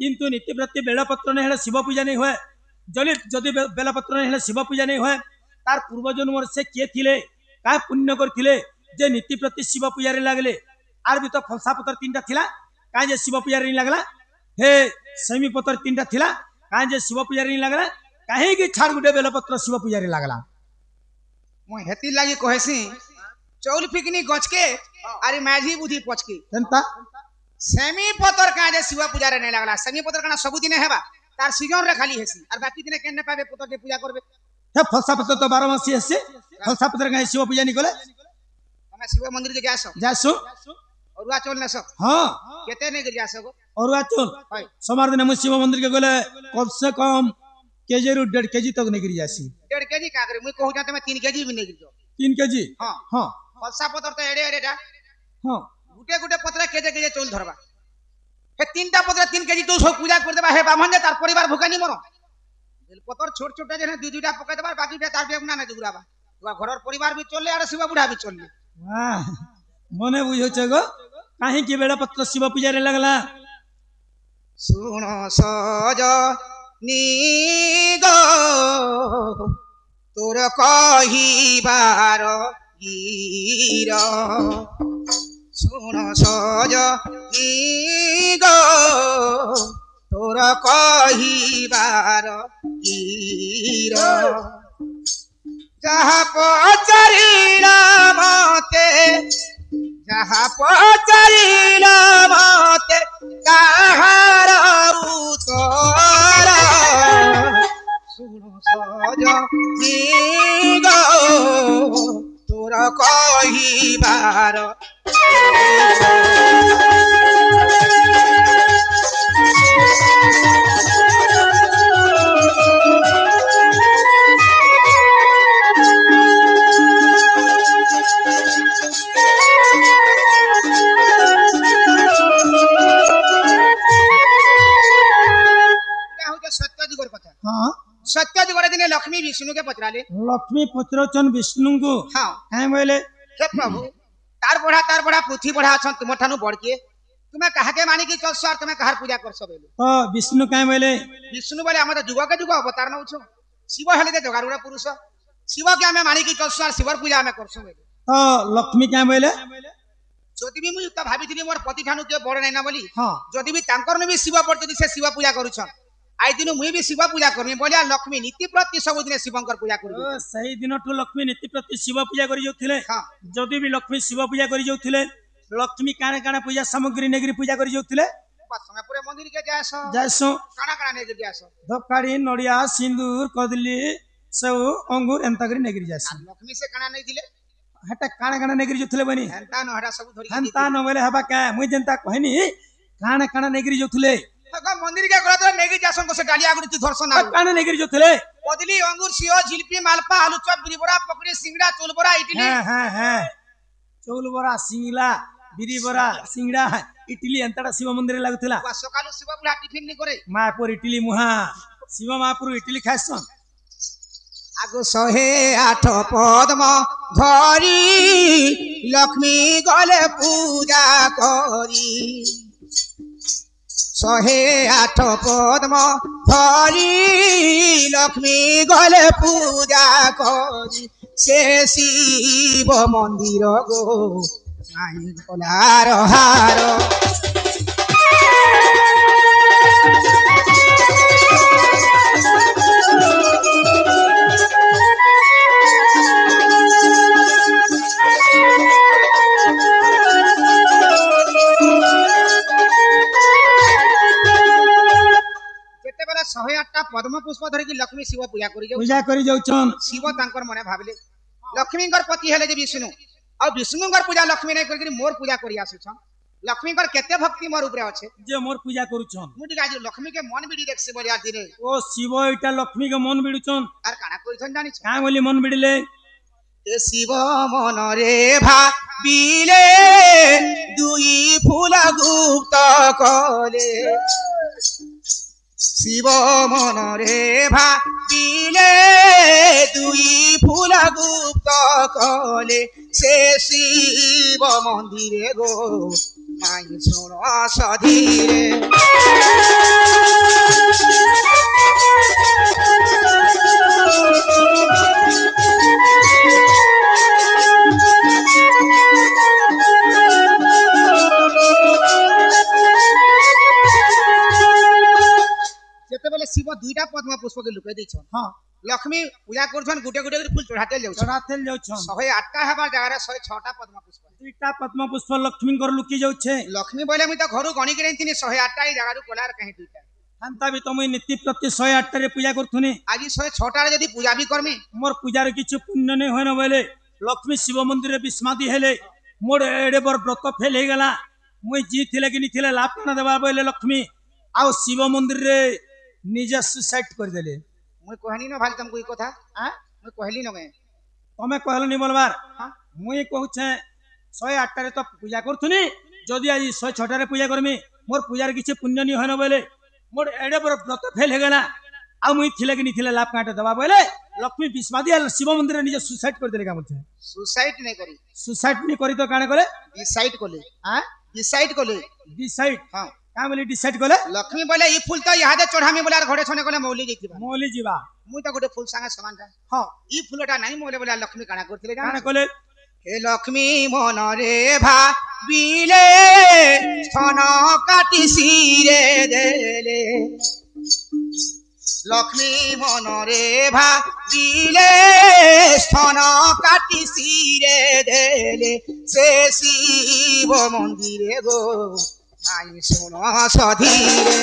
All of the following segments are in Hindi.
किंतु नीतिप्रति बेलपत्र नहीं हेले शिव पूजा नहीं हुए जदि बेलपत्र नहीं हेले शिव पूजा नहीं हुए तार पूर्व जन्म से किए थिले का पुण्य करथिले जे नीतिप्रति शिव पूजा रे लागले आर भी तो फलसा पत्र तीनटा थिला का जे शिव पूजा रे नहीं लागला हे सेमी पत्र तीनटा थिला का जे शिव पूजा रे नहीं लागला काहे कि छाड़ गुटे बेलपत्र शिव पूजा रे लागला मो हेती लागी कहेसी चौल फिकनी गचके अरे माझी बुद्धि पचके एंता सेमी पतर का जे शिव पूजा रे नहीं लागला सेमी पतर काना सब दिन हेबा तार सीजन रे खाली हेसी और बाकी दिन केने पाबे पतर के पूजा करबे हे फलसा पत्र तो 12 मासी हेसे फलसा पत्र का शिव पूजा नहीं कले हमें शिव मंदिर के जासो जासु औरवा चोल नसो हां केते नहीं कर जासो औरवा चोल सोमवार दिन हम शिव मंदिर के गले कम से कम केजी रु 1.5 केजी तक नहीं गिर जासी 1.5 केजी का करे मुई कहू जाते मैं 3 केजी भी नहीं गिर 3 केजी हां हां फलसा पत्र तो एडे एडेटा हां गुटे गुटे पत्र केजे केजे चोल धरबा हे तीनटा पत्र 3 केजी तो सब पूजा कर देबा हे ब्राह्मण जे तार परिवार भुकानी मरो बेल पत्र छोट छोटा जे दू दूटा पके देबा बाकी बे तार बेगना नहीं दुराबा तुआ घरर परिवार भी चलले और शिव बुढ़ा भी चलले वाह मने बुझो छगो काहे कि बेला पत्र शिव पूजा रे लागला सुनो सज निगो तोर कहिबार गीर सुनो सज निगो तोर कहिबार गीर जहाँ पचारिला मते जहाँ पचारिला मते काहार उतर सुनो सज निगो तोर कहिबार हां सत्य जुगर दिन लक्ष्मी विष्णु के पचराले लक्ष्मी पत्रचन विष्णु को हां काहे बोले हे प्रभु तार बढ़ा पृथ्वी बढ़ा छन तुम ठानु बढ़ के तुम्हें कहा के मानी की चलसो और तुम्हें कहार पूजा करसो बेले तो विष्णु काहे बोले विष्णु बोले हम जुग के जुग अवतार न उछो शिव हेले जे जगारुड़ा पुरुष शिव के हमें मानी की चलसो और शिवर पूजा हमें करसो बेले तो लक्ष्मी काहे बोले जदि भी मुई त भाबिथिनी मोर पति ठानु के बड़ नै ना बोली हां जदि भी तांकर ने भी शिव पर जदि से शिव पूजा करूछन आई दिन मुई भी शिव पूजा करमी बोलिया लक्ष्मी नीति प्रति सब दिन शिवंकर पूजा करू सही दिन ठु लक्ष्मी नीति प्रति शिव पूजा करी जोथिले हां जदि भी लक्ष्मी शिव पूजा करी जोथिले लक्ष्मी काने काने पूजा सामग्री नेगरी पूजा करी जोथिले समय पूरे मंदिर के जासो जासो काना काना नेगरी जासो धपकाड़ी नडिया सिंदूर कदली सब अंगूर एंता करी नेगरी जासी लक्ष्मी से काना नहीं दिले हटा काने काने नेगरी जोथिले बनी हंता न हटा सब धरी हंता न बोले हबा का मुई जनता कहनी काने काने नेगरी जोथिले मंदिर के गला तो नेगी जासन को से डालिया गुडी तू धरसन ना काने नेगरी जोथिले कदली अंगूर सियो झिलपी मालपा आलू चॉप बिरी बड़ा पकड़ी सिंगड़ा चोल बड़ा इडली हां चोल बड़ा सिंगला बिरी बड़ा सिंगड़ा इडली एंताडा शिव मंदिर लागुथिला सकालु शिव बुढ़ा टिफिन नि करे मापुर इडली मुहा शिव मापुर इडली खाइसन आगो 108 पद्म धरी लक्ष्मी गले पूजा करी 108 पद्म धरी लक्ष्मी गले पूजा करी से शिव मंदिर गो माई गलार हार शहे 8टा पद्म पुष्प धरिकी लक्ष्मी शिव पूजा करी जाउछन शिव तांकर मने भाबले लक्ष्मीकर पति हेले जे विष्णु आ विष्णुकर पूजा लक्ष्मी नै करके मोर पूजा करी आसुछन लक्ष्मीकर केते भक्ति मोर ऊपर अछि जे मोर पूजा करूछन मुडी आज लक्ष्मी के मन बिडी देखसे बोलिया दिने ओ शिव एटा लक्ष्मी के मन बिडुछन आर काना करिछन जानि छ का बोली मन बिडले ए शिव मन रे भाबिले दुई फूल गुप्त कले शिव मन रे भाबिले दुई फूल गुप्त कले से शिव मंदिरे गो माई सुन सधीरे दुईटा पद्म पुष्प के लुकाई दैछन हाँ लक्ष्मी पूजा करछन गुटे गुटे कर फूल चढ़ाते जाउछन चढ़ाते जाउछन 108टा हेबार जगह 106टा पद्म पुष्प दुईटा पद्म पुष्प लक्ष्मी कर लुकी जाउछे लक्ष्मी बोले मुई तो घरु गणी के नहीं 108टा ही जगह कोलार कहीं दुईटा हंता भी तुम नीति प्रति 108 रे पूजा करथुनी आज 106टा रे यदि पूजा भी करमी मोर पूजार किछु पुण्य नहीं होन बोले लक्ष्मी शिव मंदिर रे विस्मादी हेले मोर एडे बर व्रत फेल हे गला मुई जी थिले कि निथिले लाभ न देबा बोले लक्ष्मी आ शिव मंदिर रे निजे सुसाइड कर देले मुई कहनी न भाई तुमको ई कथा हां मुई कहली न मैं तमे कहल नि बोलबार हां मुई कहूछे 108 रे तो पूजा करथुनी जदी आज 106 रे पूजा करमी मोर पूजार किछु पुण्य नहीं होन बोले मोर एडे बर व्रत फेल हे गला आ मुई थिले कि निथिले लाभ काटे देबा बोले लक्ष्मी विस्मादी शिव मंदिर निजे सुसाइड कर देले का मुझे सुसाइड नहीं करी सुसाइड नहीं करी तो काने करे डिसाइड कोले हां डिसाइड कोले डिसाइड हां का बोले डिसाइड कोले लक्ष्मी बोले ई फूल तो यहाँ दे चढ़ामी बोले घरे छने कोले मौली जइतिबा मोली जीवा मुई तो गोटे फूल संगे समान था हां ई फूलटा नहीं मोले बोले लक्ष्मी काना करथिले काने कोले हे लक्ष्मी मन रे भाबिले स्तन काटी सिरे देले लक्ष्मी मन रे भाबिले स्तन काटी सिरे देले से शिव मंदिरे गो नाई सुन सधीरे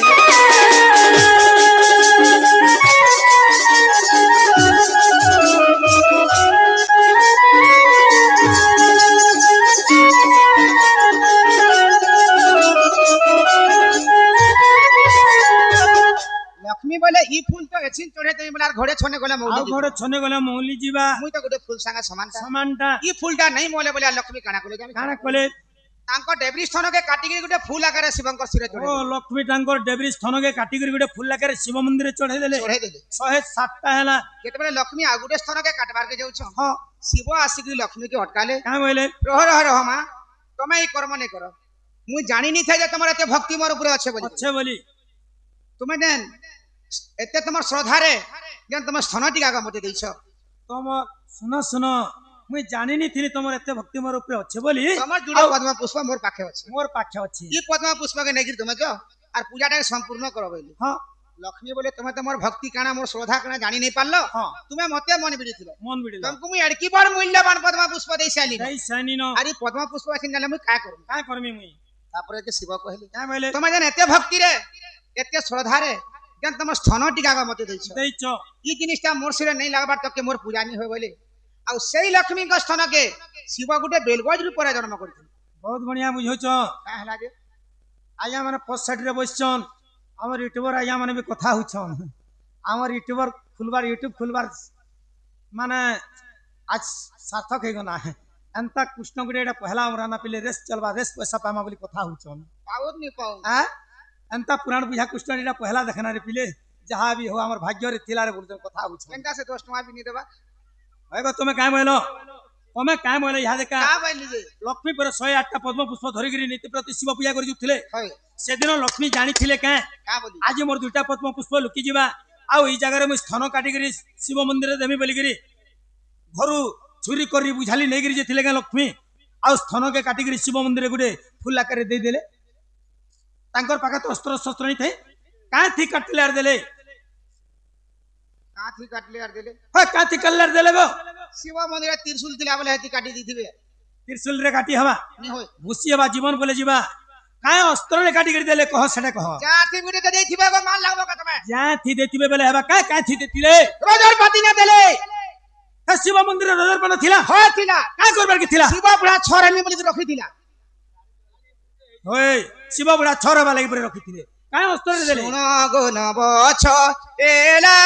लक्ष्मी बोले ई फूल तो एछिन चढ़े ते बोला घोड़े छने गले मौली आ घोड़े छने गले मौली जीवा मुई तो गोटे फूल संगे समानता समानटा ई फूलटा नहीं मोले बोले लक्ष्मी काना कोले जानि काने कोले तांको डेबरी स्थान के काटी के गोटे फूल आकार शिवंकर सिरे चढ़े ओ लक्ष्मी टांगर डेबरी स्थान के काटी कर गोटे फूल लाकर शिव मंदिर चढ़े देले 107 टा हैला केते बेले लक्ष्मी आ गोटे स्थान के काटबार के जाउछ हां शिव आसिक लक्ष्मी के अटकाले का बोले रह रह मां तमे ई कर्म नहीं करो मुई जानि नहीं थे जे तमर एते भक्ति मोर ऊपर अच्छे बोली तुमे देन एते तमर श्रद्धा रे जन तम स्थान टिका का मते दैछ तुम सुनो सुनो मुई जानि नहीं थिली तमर एते भक्ति मोर ऊपर अच्छे बोली तमर जुड़ा पद्म पुष्प मोर पाखे अछि मोर पाखे अछि ई पद्म पुष्प के नेगिर तुमे जो आर पूजाटा संपूर्ण करो बोली हां लक्ष्मी बोले तुमे तमर भक्ति काना मोर श्रद्धा काना जानि नहीं पारलो हां तुमे मते मन बिडिथिलो मन बिडिलो तुमको मुई एडकी बार मूल्यवान पद्म पुष्प देई साली दई सानी न अरे पद्म पुष्प अछि नले मुई का करू का करमी मुई तापर के शिव कहली का बोले तुमे जन एते भक्ति रे एते श्रद्धा रे जन तम स्थान टिका का मते दैछ दैछ ई जिनिसटा मोर सिरे नहीं लागबार तक के मोर पूजा नहीं होय बोले आ सेई लक्ष्मी का स्थान के शिव गुटे बेलगज रूप रे जन्म करथिन बहुत बढ़िया बुझो छ का हला जे आया माने पोस्ट साइड रे बसछन हमर यूट्यूबर आया माने भी कथा होछन हमर यूट्यूबर खुलबार यूट्यूब खुलबार माने आज सार्थक हे गना है अंता कृष्ण गुटे एटा पहला हमरा ना पहिले रेस चलबा रेस पैसा पामा बोली कथा होछन पावत नहीं पाऊ आ अंता पुराण बुझा कृष्ण एटा पहला देखना रे पहिले जहां भी हो हमर भाग्य रे थिला रे बोलते कथा होछन केनका से 10 टका भी नहीं देबा होय तुमे काय बोलो तुमे काय बोलो यहा देखा का बोली जे लक्ष्मी पर 108 टा पद्म पुष्प धरि गिरी नीति प्रति शिव पूजा करि जुथिले होय से दिन लक्ष्मी जानी थिले का का बोली आज मोर दुटा पद्म पुष्प लुकी जिबा आ ई जगह रे मु स्थान काटी गिरी शिव मंदिर देमी बोली गिरी घरु चोरी करी बुझाली नै गिरी जे थिले का लक्ष्मी आ स्थान के काटी गिरी शिव मंदिर गुडे फूल आकार दे देले तांकर पाखा तो अस्त्र शस्त्र नहीं थे का थी काटले आर देले काठी काटले आर देले ह का थी कल्लर देले गो शिव मंदिर त्रिशूल दिला बोले हेती काटी दिथिबे त्रिशूल रे काटी हवा नहीं होय भूसी हवा जीवन बोले जीवा काय अस्त्र रे काटी गिरी देले कह सेटा कह जाति गुटे दे देथिबे गो मान लागबो का तमे जा थी देतिबे बोले हवा का थी देतिले रोजर पाती ना देले शिव मंदिर रजर पन थिला हो थिला का करबार के थिला शिव बुढ़ा छोरा में बोली रखी थिला होय शिव बुढ़ा छोरा वाला के रखी थिले काय अस्त्र रे देले सुन गो नबछ एला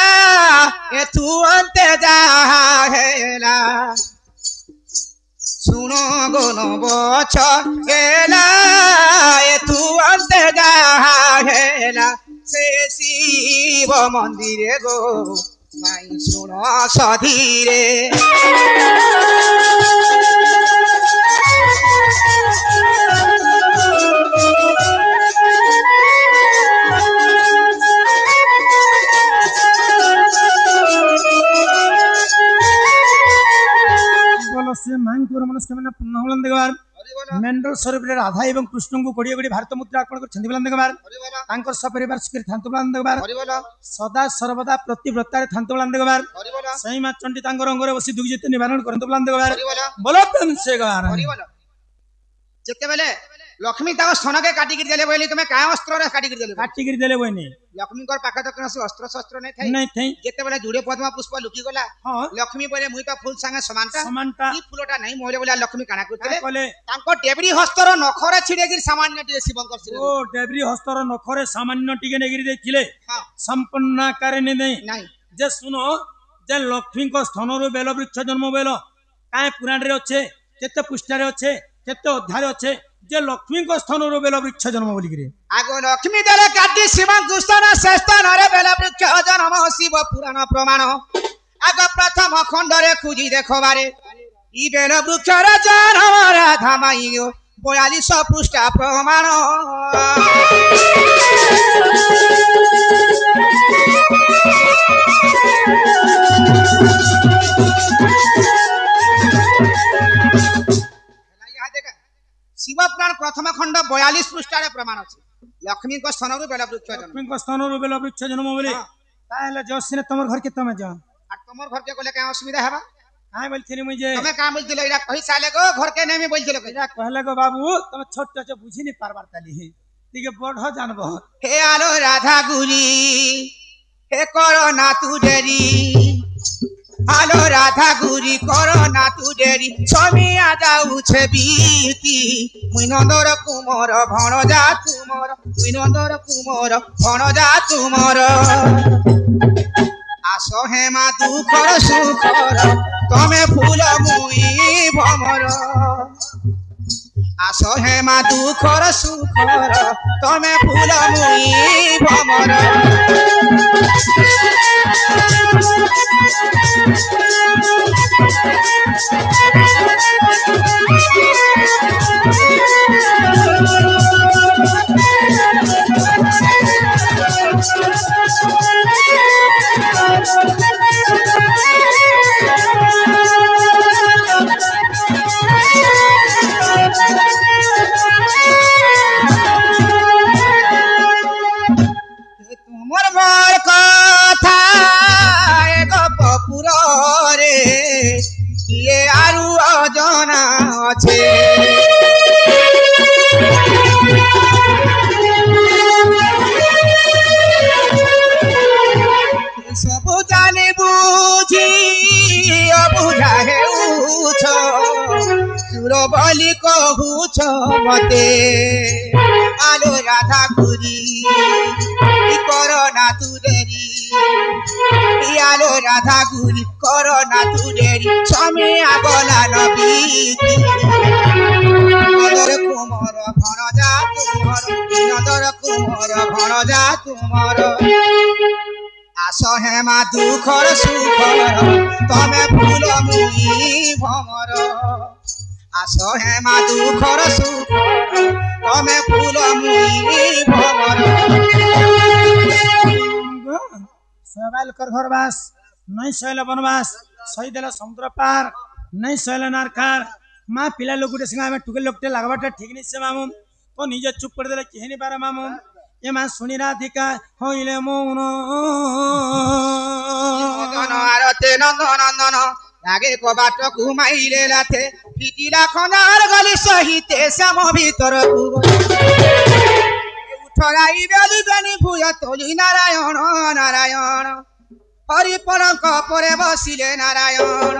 ए तू अंते जा हेला सुन गो नबछ एला ए तू अंते जा हेला से शिव मंदिरे गो माई सुन सधीरे बोलो से मांग तोर मनस्कामना पूर्ण होलन देवार हरि बोल मेंडल स्वरूप राधा एवं कृष्ण को कोड़े कोड़े भारत मुद्रा अर्पण कर बुलंद कुमार तांकर सपरिवार सुखी थांतु बुलंद कुमार सदा सर्वदा प्रतिव्रता थांतु बुलंद कुमार सही मा चंडी तांकर अंगरे बसी दुख जित निवारण करंतु बुलंद कुमार बोलो तंसे कुमार जेते बेले लक्ष्मी ताको स्तन के काटी गिर देले बोली तुमे काय अस्त्र रे काटी गिर देले काटी गिर देले बोनी लक्ष्मी कर पाखा तक अस्त्र शस्त्र नहीं थई जेते बेले जुड़े पद्म पुष्प लुकी गला लक्ष्मी बोले मुई तो फूल संगे समानता ई फूलटा नहीं मोले बोला लक्ष्मी काना करते बोले तांको डेबरी हस्तर नखरे छिड़े गिर सामान्य टिके शिवंकर सिरे ओ डेबरी हस्तर नखरे सामान्य टिके नेगिर देथिले संपन्न आकार नहीं जे सुनो जे लक्ष्मी को स्तन रो बेल वृक्ष जन्म बेल काय पुराण रे अच्छे केते पुष्टा रे अच्छे केते अध्याय अच्छे जे लक्ष्मी को स्थान रो बेल वृक्ष जन्म बोली करे आगो लक्ष्मी देले काटी शिव दुष्टन श्रेष्ठ नरे बेल वृक्ष जन्म शिव पुराण प्रमाण आगो प्रथम खंड रे खुजी देखो बारे ई बेल वृक्ष रे जन्म राधा माई 42 पृष्ठ प्रमाण शिव पुराण प्रथम खंड 42 पृष्ठ रे प्रमाण अछि लक्ष्मी को स्तन रो बेल वृक्ष जन्म लक्ष्मी को स्तन रो बेल वृक्ष जन्म बोले ताले जसिने तमर घर के तमे जा आ तमर घर के कोले काय असुविधा हेबा काय बोलथिनी मुझे तमे का बोलथिलो इरा कहि साले गो घर के नेमी बोलथिलो इरा कहले गो बाबू तमे छोट छ बुझी नि पारबार ताली तिके बढ जानबो हे आलो राधा गुरी हे करो ना तू देरी आलो राधा गुरी करो ना तू देरी छमिया जाऊ छे बीती मुई नंदर कुमार भणजा तुमर मुई नंदर कुमार भणजा तुमर आसो हे मा दुखर सुखर तमे फूल मुई भमर आसो हे मा दुखर सुखर तमे फूल मुई भमर तुमर मोर कथा एक पपुर रे ये आरु अजना छे सब जाने बुझी अबुझा हेउछ सुर बलि कहूछ मते आलो राधा गुरी करो ना तू देरी आलो राधा गुरी करो ना तू देरी समय आगला नबी नंदर कुमार भणजा तुमर नंदर कुमार भणजा तुमर आसो हे मा दुखर सुखर तमे फूल मुई भमर आसो हे मा दुखर सुखर तमे फूल मुई भमर सवाल कर घरवास नहीं सैल वनवास सही देला समुद्र पार नहीं सैल नारखार माँ पिला लोग गुटे संगा में टुके लोकटे लागबाटा ठीक नहीं से मामू तो निजे चुप कर देला केहनी बारे मामू ये माँ सुनी राधिका होइले मौन आरते नंदन आगे को बाट घुमाइले लाथे पिटिला खनार गली सहिते श्याम भीतर उठराई बेली बेनी भूया तोली नारायण नारायण हरिपणक परे बसिले नारायण